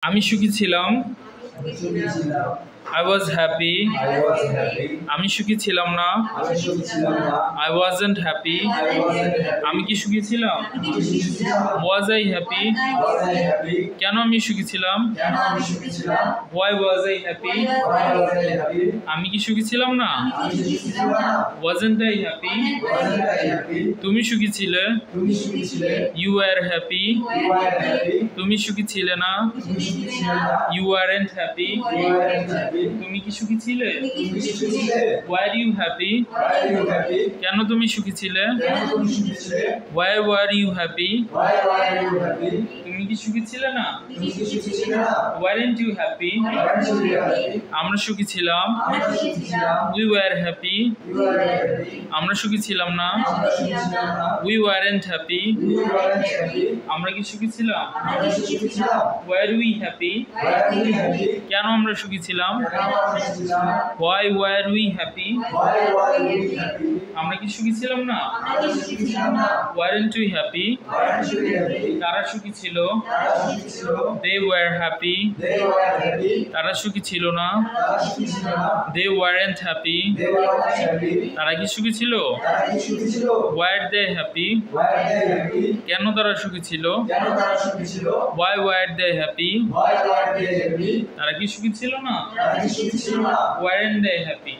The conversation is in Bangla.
আমি সুখী ছিলাম। I was happy. আমি সুখী ছিলাম না। I wasn't happy. আমি কি সুখী ছিলাম? Was I happy? কেন আমি সুখী ছিলাম? Why was I happy? আমি কি সুখী ছিলাম না? Wasn't I happy? তুমি সুখী ছিলে? You were happy. তুমি সুখী ছিলে না? You weren't happy. তুমি কি সুখী ছিলে? Were you happy? কেন তুমি সুখী ছিলে? Why were you happy? তুমি কি সুখী ছিলে না? Weren't you happy? আমরা সুখী ছিলাম। We were happy. আমরা সুখী ছিলাম না। We weren't happy. আমরা কি সুখী ছিলাম? Were we happy? কেন আমরা সুখী ছিলাম? Why were we happy? আমরা কি সুখী ছিলাম না? Weren't we happy? তারা সুখী ছিল। They were happy. তারা সুখী ছিল না। They weren't happy. তারা কি সুখী ছিল? Were they happy? কেন তারা সুখী ছিল? Why were they happy? তারা কি সুখী ছিল না? Weren't they happy?